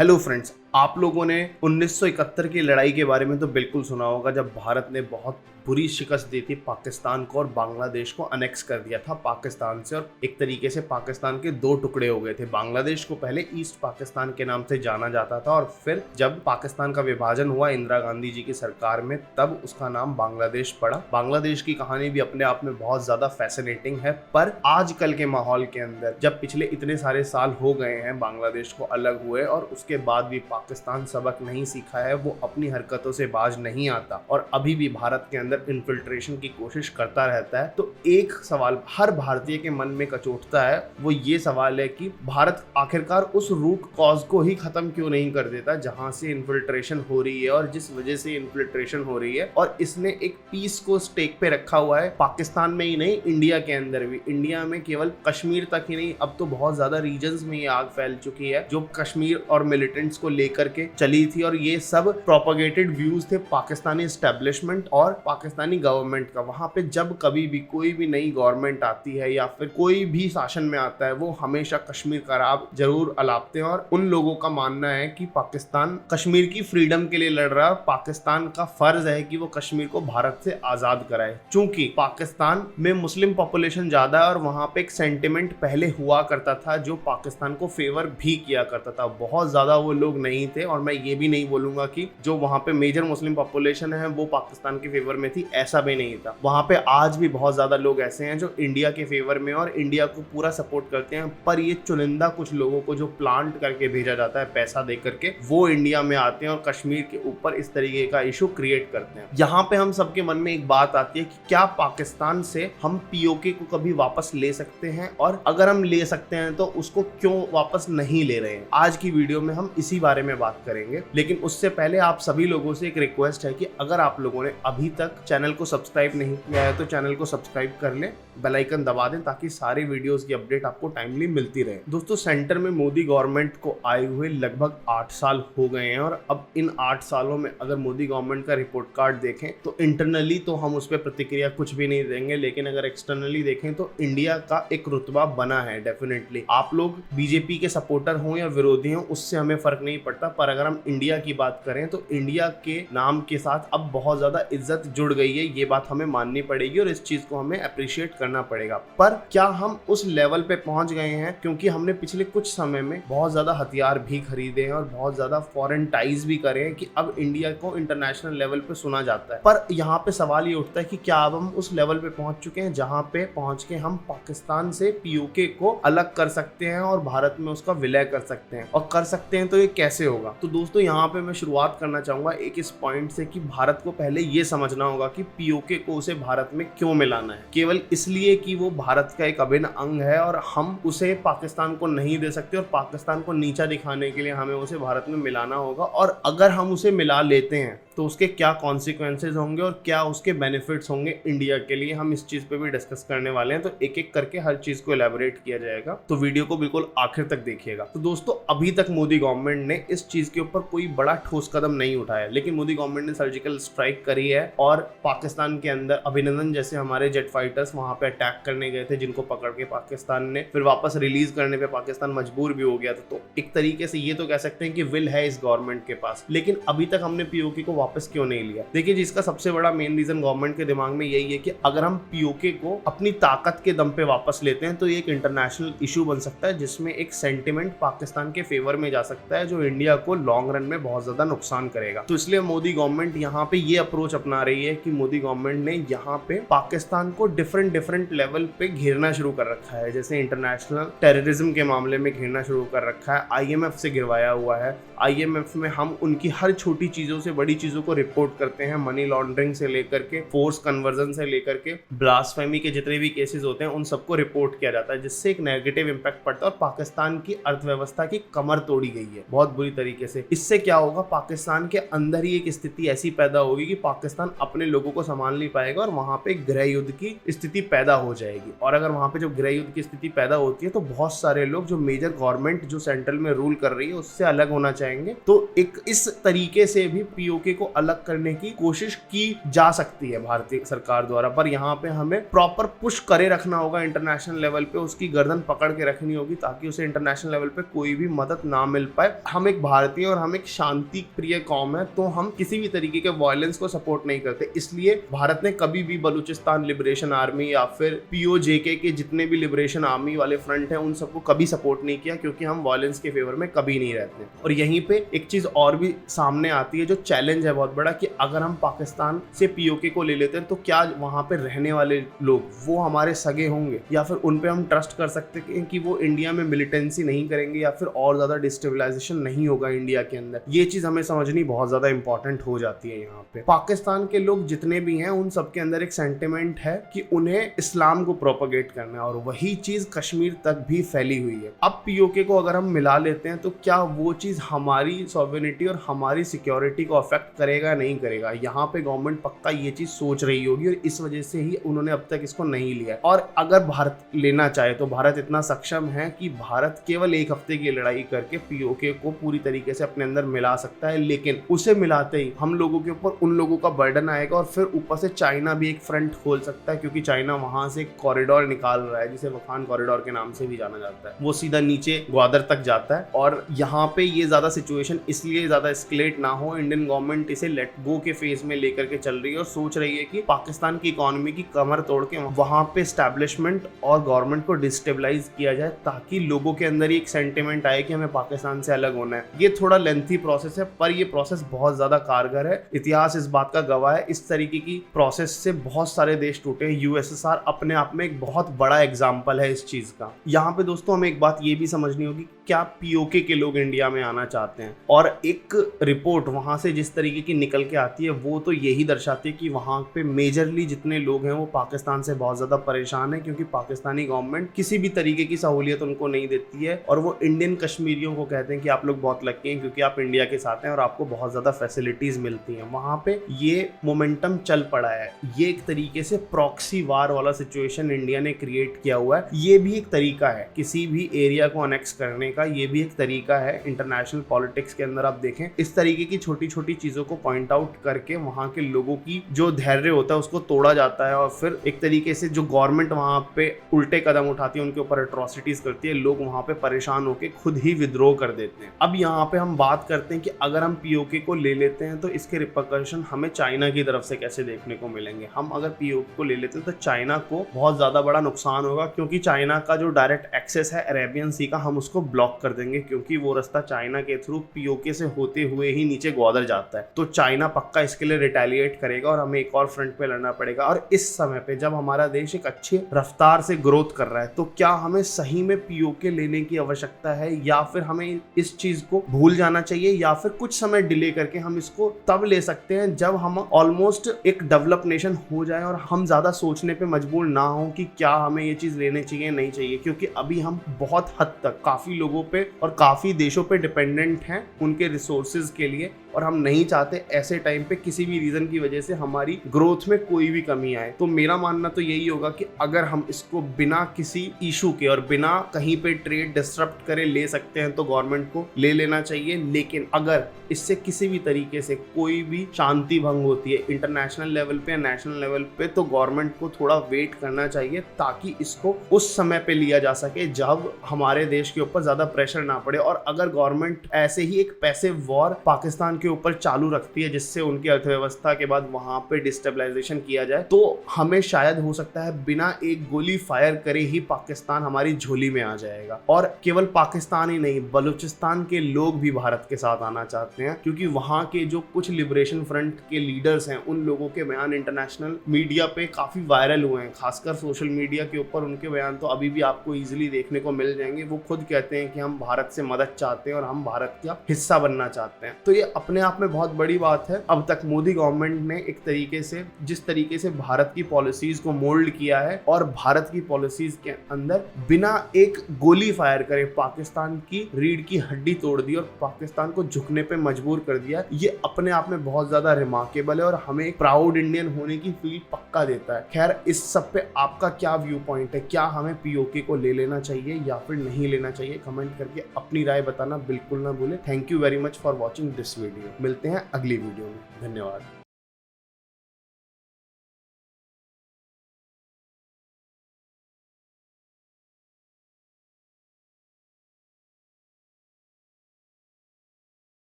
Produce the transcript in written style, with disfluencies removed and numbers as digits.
Hello friends, आप लोगों ने 1971 की लड़ाई के बारे में तो बिल्कुल सुना होगा, जब भारत ने बहुत बुरी शिकस्त दी थी पाकिस्तान को और बांग्लादेश को अनेक्स कर दिया था पाकिस्तान से। और एक तरीके से पाकिस्तान के दो टुकड़े हो गए थे। बांग्लादेश को पहले ईस्ट पाकिस्तान के नाम से जाना जाता था और फिर जब पाकिस्तान का विभाजन हुआ इंदिरा गांधी जी की सरकार में, तब उसका नाम बांग्लादेश पड़ा। बांग्लादेश की कहानी भी अपने आप में बहुत ज्यादा फैसिनेटिंग है, पर आजकल के माहौल के अंदर जब पिछले इतने सारे साल हो गए हैं बांग्लादेश को अलग हुए और उसके बाद भी पाकिस्तान सबक नहीं सीखा है, वो अपनी हरकतों से बाज नहीं आता और अभी भी भारत के अंदर इन्फिल्ट्रेशन की कोशिश करता रहता है। तो एक सवाल हर भारतीय के मन में कचोटता है, वो ये सवाल है कि भारत आखिरकार उस रूट कॉज को ही खत्म क्यों नहीं कर देता जहां से इन्फिल्ट्रेशन हो रही है और जिस वजह से इन्फिल्ट्रेशन हो रही है। और इसने एक पीस को स्टेक पे रखा हुआ है, पाकिस्तान में ही नहीं इंडिया के अंदर भी। इंडिया में केवल कश्मीर तक ही नहीं, अब तो बहुत ज्यादा रीजन्स में ये आग फैल चुकी है जो कश्मीर और मिलिटेंट्स को लेकर के चली थी। और ये सब प्रोपेगेटेड व्यूज थे पाकिस्तानी एस्टेब्लिशमेंट और पाकिस्तानी गवर्नमेंट का। वहां पे जब कभी भी कोई भी नई गवर्नमेंट आती है या फिर कोई भी शासन में आता है, वो हमेशा कश्मीर का राग जरूर अलापते हैं। और उन लोगों का मानना है कि पाकिस्तान कश्मीर की फ्रीडम के लिए लड़ रहा है, पाकिस्तान का फर्ज है कि वो कश्मीर को भारत से आजाद कराए। चूंकि पाकिस्तान में मुस्लिम पॉपुलेशन ज्यादा है और वहां पे एक सेंटिमेंट पहले हुआ करता था जो पाकिस्तान को फेवर भी किया करता था। बहुत ज्यादा वो लोग नहीं थे और मैं ये भी नहीं बोलूंगा कि जो वहां पे मेजर मुस्लिम पॉपुलेशन है वो पाकिस्तान के फेवर में थी, ऐसा भी नहीं था। वहां पे आज भी बहुत ज्यादा लोग ऐसे हैं जो इंडिया के फेवर में और इंडिया को पूरा सपोर्ट करते हैं, पर ये चुनिंदा कुछ लोगों को जो प्लांट करके भेजा जाता है पैसा दे करके, वो इंडिया में आते हैं और कश्मीर के ऊपर इस तरीके का इशू क्रिएट करते हैं। यहाँ पे हम सबके मन में एक बात आती है कि क्या पाकिस्तान से हम पीओके को कभी वापस ले सकते हैं, और अगर हम ले सकते हैं तो उसको क्यों वापस नहीं ले रहे हैं। आज की वीडियो में हम इसी बारे में बात करेंगे, लेकिन उससे पहले आप सभी लोगों से एक रिक्वेस्ट है कि अगर आप लोगों ने अभी तक चैनल को सब्सक्राइब नहीं किया है तो चैनल को सब्सक्राइब कर लें, बेल आइकन दबा दें ताकि सारी वीडियोस की अपडेट आपको टाइमली मिलती रहे। दोस्तों, सेंटर में मोदी गवर्नमेंट को आए हुए लगभग 8 साल हो गए हैं और अब इन 8 सालों में अगर मोदी गवर्नमेंट का रिपोर्ट कार्ड देखें तो इंटरनली तो हम उस पर प्रतिक्रिया कुछ भी नहीं देंगे, लेकिन अगर एक्सटर्नली देखें तो इंडिया का एक रुतबा बना है डेफिनेटली। आप लोग बीजेपी के सपोर्टर हों या विरोधी हों, उससे हमें फर्क नहीं पड़ता, पर अगर हम इंडिया की बात करें तो इंडिया के नाम के साथ अब बहुत ज्यादा इज्जत जुड़ गई है। ये बात हमें माननी पड़ेगी और इस चीज को हमें अप्रिशिएट करना पड़ेगा। पर क्या हम उस लेवल पे पहुंच गए हैं? क्योंकि हमने पिछले कुछ समय में बहुत ज्यादा हथियार भी खरीदे हैं और बहुत ज्यादा फॉरेन टाइज भी करे हैं कि अब इंडिया को इंटरनेशनल लेवल पे सुना जाता है। पर यहाँ पे सवाल ये उठता है कि क्या अब हम उस लेवल पे पहुंच चुके हैं जहां पे पहुंच के हम पाकिस्तान से पीओके को अलग कर सकते हैं और भारत में उसका विलय कर सकते हैं? और कर सकते हैं तो ये कैसे होगा? तो दोस्तों, यहाँ पे मैं शुरुआत करना चाहूंगा एक इस पॉइंट से कि भारत को पहले ये समझना होगा कि पीओके को उसे भारत में क्यों मिलाना है। केवल इसलिए कि वो भारत का एक अभिन्न अंग है और हम उसे पाकिस्तान को नहीं दे सकते और पाकिस्तान को नीचा दिखाने के लिए हमें उसे भारत में मिलाना होगा। और अगर हम उसे मिला लेते हैं तो उसके क्या कॉन्सिक्वेंसेज होंगे और क्या उसके बेनिफिट्स होंगे इंडिया के लिए, हम इस चीज पे भी डिस्कस करने वाले हैं। तो एक एक करके हर चीज को एलैबोरेट किया जाएगा, तो वीडियो को बिल्कुल आखिर तक देखिएगा। तो दोस्तों, अभी तक मोदी गवर्नमेंट ने इस चीज के ऊपर कोई बड़ा ठोस कदम नहीं उठाया, लेकिन मोदी गवर्नमेंट ने सर्जिकल स्ट्राइक करी है और पाकिस्तान के अंदर अभिनंदन जैसे हमारे जेट फाइटर्स वहां पे अटैक करने गए थे, जिनको पकड़ के पाकिस्तान ने फिर वापस रिलीज करने पे पाकिस्तान मजबूर भी हो गया था। तो एक तरीके से ये तो कह सकते हैं कि विल है इस गवर्नमेंट के पास, लेकिन अभी तक हमने पीओके को वापस क्यों नहीं लिया? देखिए, जिसका सबसे बड़ा मेन रीजन गवर्नमेंट के दिमाग में यही है कि अगर हम पीओके को अपनी ताकत के दम पे वापस लेते हैं तो ये एक इंटरनेशनल इशू बन सकता है, जिसमें एक सेंटिमेंट पाकिस्तान के फेवर में जा सकता है जो इंडिया को लॉन्ग रन में बहुत ज्यादा नुकसान करेगा। तो इसलिए मोदी गवर्नमेंट यहाँ पे ये अप्रोच अपना रही है कि मोदी गवर्नमेंट ने यहाँ पे पाकिस्तान को डिफरेंट लेवल पे घेरना शुरू कर रखा है। जैसे इंटरनेशनल टेररिज्म के मामले में घेरना शुरू कर रखा है, आईएमएफ से गिरवाया हुआ है। आईएमएफ में हम उनकी हर छोटी चीजों से बड़ी चीजों को रिपोर्ट करते हैं, मनी लॉन्ड्रिंग से लेकर के फोर्स कन्वर्जन से लेकर के ब्लास्फेमी के जितने भी केसेस होते हैं उन सबको रिपोर्ट किया जाता है, जिससे एक नेगेटिव इंपैक्ट पड़ता है और पाकिस्तान की अर्थव्यवस्था की कमर तोड़ी गई है बहुत बुरी तरीके से। इससे क्या होगा, पाकिस्तान के अंदर ही एक स्थिति ऐसी पैदा होगी कि पाकिस्तान अपने लोगों को संभाल नहीं पाएगा और वहां पे गृह युद्ध की स्थिति पैदा हो जाएगी। और अगर वहां पे जब गृह युद्ध की स्थिति पैदा होती है तो बहुत सारे लोग जो मेजर गवर्नमेंट जो सेंट्रल में रूल कर रही है उससे अलग होना चाहेंगे। तो एक इस तरीके से भी पीओके को अलग करने की कोशिश की जा सकती है भारतीय सरकार द्वारा, पर यहाँ पे हमें प्रॉपर पुश करे रखना होगा इंटरनेशनल लेवल पे, उसकी गर्दन पकड़ के रखनी होगी ताकि उसे इंटरनेशनल लेवल पे कोई भी मदद ना मिल पाए। हम एक भारतीय और हम एक शांति प्रिय कौम है, तो हम किसी भी तरीके के वायलेंस को सपोर्ट नहीं करते। इसलिए भारत ने कभी भी बलूचिस्तान लिबरेशन आर्मी या फिर पीओजेके के जितने भी लिबरेशन आर्मी वाले फ्रंट है उन सबको कभी सपोर्ट नहीं किया, क्योंकि हम वायलेंस के फेवर में कभी नहीं रहते। और यहीं पे एक चीज और भी सामने आती है जो चैलेंज है बहुत बड़ा, कि अगर हम पाकिस्तान से पीओके को ले लेते हैं तो क्या वहां पे रहने वाले लोग वो हमारे सगे होंगे, या फिर उन पे हम ट्रस्ट कर सकते हैं कि वो इंडिया में मिलिटेंसी नहीं करेंगे या फिर और ज्यादा डिस्टेबलाइजेशन नहीं होगा इंडिया के अंदर। ये चीज हमें समझनी बहुत ज्यादा इंपॉर्टेंट हो जाती है। यहाँ पे पाकिस्तान के लोग जितने भी हैं उन सबके अंदर एक सेंटिमेंट है कि उन्हें इस्लाम को प्रोपेगेट करना है, और वही चीज कश्मीर तक भी फैली हुई है। अब पीओके को अगर हम मिला लेते हैं तो क्या वो चीज हमारी सॉवरेनिटी और हमारी सिक्योरिटी को अफेक्ट करेगा नहीं करेगा? यहाँ पे गवर्नमेंट पक्का ये चीज सोच रही होगी और इस वजह से ही उन्होंने अब तक इसको नहीं लिया। और अगर भारत लेना चाहे तो भारत इतना सक्षम है कि भारत केवल एक हफ्ते की लड़ाई करके पीओके को पूरी तरीके से अपने अंदर मिला सकता है, लेकिन उसे मिलाते ही हम लोगों के ऊपर उन लोगों का बर्डन आएगा और फिर ऊपर से चाइना भी एक फ्रंट खोल सकता है, क्योंकि चाइना वहां से एक कॉरिडोर निकाल रहा है जिसे वफान कॉरिडोर के नाम से भी जाना जाता है। वो सीधा नीचे ग्वादर तक जाता है, और यहाँ पे ये ज्यादा सिचुएशन इसलिए ज्यादा एस्केलेट ना हो, इंडियन गवर्नमेंट इसे लेट गो के फेज में लेकर के चल रही है और सोच रही है कि पाकिस्तान की इकोनॉमी की कमर तोड़ के वहां पे एस्टैब्लिशमेंट और गवर्नमेंट को डिस्टेबलाइज किया जाए, ताकि लोगों के अंदर एक सेंटिमेंट आए कि हमें पाकिस्तान से अलग होना है। ये थोड़ा लेंथी प्रोसेस है, पर ये प्रोसेस बहुत ज्यादा कारगर है। इतिहास इस बात का गवाह है। इस तरीके की प्रोसेस से बहुत सारे देश टूटे हैं। यूएसएसआर अपने आप में एक बहुत बड़ा एग्जाम्पल है इस चीज का। यहाँ पे दोस्तों हमें एक बात ये भी समझनी होगी, क्या पीओके के लोग इंडिया में आना चाहते हैं? और एक रिपोर्ट वहां से जिस तरीके की निकल के आती है वो तो यही दर्शाती है कि वहां पे मेजरली जितने लोग हैं वो पाकिस्तान से बहुत ज्यादा परेशान है, क्योंकि पाकिस्तानी गवर्नमेंट किसी भी तरीके की सहूलियत उनको नहीं देती है, और वो इंडियन कश्मीरियों को कहते हैं कि आप लोग बहुत लकी हैं क्योंकि आप इंडिया के साथ हैं और आपको बहुत ज्यादा फैसिलिटीज मिलती हैं। वहां पे ये मोमेंटम चल पड़ा है। ये एक तरीके से प्रॉक्सी वार वाला सिचुएशन इंडिया ने क्रिएट किया हुआ है। ये भी एक तरीका है किसी भी एरिया को अनेक्स करने का, ये भी एक तरीका है इंटरनेशनल पॉलिटिक्स के अंदर। आप देखें इस तरीके की छोटी छोटी चीजों को पॉइंट आउट करके वहां के लोगों की जो धैर्य होता है उसको तोड़ा जाता है, और फिर एक तरीके से जो गवर्नमेंट वहां पे उल्टे कदम उठाती है, उनके ऊपर एट्रोसिटीज करती है, लोग वहां पे परेशान होकर खुद ही विद्रोह कर देते हैं। अब यहाँ पे हम बात करते हैं कि अगर हम पीओके को ले लेते हैं तो इसके रिपरकशन हमें चाइना की तरफ से कैसे देखने को मिलेंगे। हम अगर पीओके को ले लेते हैं तो चाइना को बहुत ज्यादा बड़ा नुकसान होगा, क्योंकि चाइना का जो डायरेक्ट एक्सेस है अरेबियन सी का हम उसको ब्लॉक कर देंगे, क्योंकि वो रास्ता चाइना के थ्रू पीओके से होते हुए ही नीचे ग्वादर जाता है। तो चाइना पक्का इसके लिए रिटेलिएट करेगा और हमें एक और फ्रंट पे लड़ना पड़ेगा। और इस समय पे जब हमारा देश एक अच्छी रफ्तार से ग्रोथ कर रहा है तो क्या हमें सही में पीओके लेने की आवश्यकता है, या फिर हमें इस चीज को भूल जाना चाहिए, या फिर कुछ समय डिले करके हम इसको तब ले सकते हैं जब हम ऑलमोस्ट एक डेवलप नेशन हो जाए और हम ज्यादा सोचने पे मजबूर ना हो कि क्या हमें ये चीज लेने चाहिए नहीं चाहिए। क्योंकि अभी हम बहुत हद तक काफी लोगों पे और काफी देशों पे डिपेंडेंट हैं उनके रिसोर्सेज के लिए, और हम नहीं चाहते ऐसे टाइम पे किसी भी रीजन की वजह से हमारी ग्रोथ में कोई भी कमी आए। तो मेरा मानना तो यही होगा कि अगर हम इसको बिना किसी इशू के और बिना कहीं पे ट्रेड डिस्टरप्ट करे ले सकते हैं तो गवर्नमेंट को ले लेना चाहिए। लेकिन अगर इससे किसी भी तरीके से कोई भी शांति भंग होती है इंटरनेशनल लेवल पे या नेशनल लेवल पे, तो गवर्नमेंट को थोड़ा वेट करना चाहिए ताकि इसको उस समय पे लिया जा सके जब हमारे देश के ऊपर ज्यादा प्रेशर ना पड़े। और अगर गवर्नमेंट ऐसे ही एक पैसिव वॉर पाकिस्तान के ऊपर चालू रखती है जिससे उनकी अर्थव्यवस्था के बाद वहां पे डिस्टेबलाइजेशन किया जाए, तो हमें शायद हो सकता है बिना एक गोली फायर करे ही पाकिस्तान हमारी झोली में आ जाएगा। और केवल पाकिस्तान ही नहीं, बलूचिस्तान के लोग भी भारत के साथ आना चाहते हैं, क्योंकि वहां के जो कुछ लिबरेशन फ्रंट के लीडर्स हैं उन लोगों के बयान इंटरनेशनल मीडिया पे काफी वायरल हुए हैं, खासकर सोशल मीडिया के ऊपर उनके बयान तो अभी भी आपको इजीली देखने को मिल जाएंगे। वो खुद कहते हैं कि हम भारत से मदद चाहते हैं और हम भारत का हिस्सा बनना चाहते हैं। तो ये अपने आप में बहुत बड़ी बात है। अब तक मोदी गवर्नमेंट ने एक तरीके से जिस तरीके से भारत की पॉलिसीज को मोल्ड किया है और भारत की पॉलिसीज के अंदर बिना एक गोली फायर करे पाकिस्तान की रीढ़ की हड्डी तोड़ दी और पाकिस्तान को झुकने पे मजबूर कर दिया, ये अपने आप में बहुत ज्यादा रिमार्केबल है और हमें एक प्राउड इंडियन होने की फील पक्का देता है। खैर, इस सब पे आपका क्या व्यू पॉइंट है? क्या हमें पीओके को ले लेना चाहिए या फिर नहीं लेना चाहिए? कमेंट कमेंट करके अपनी राय बताना बिल्कुल ना भूलें। Thank you very much for watching this video. मिलते हैं अगली वीडियो में। धन्यवाद।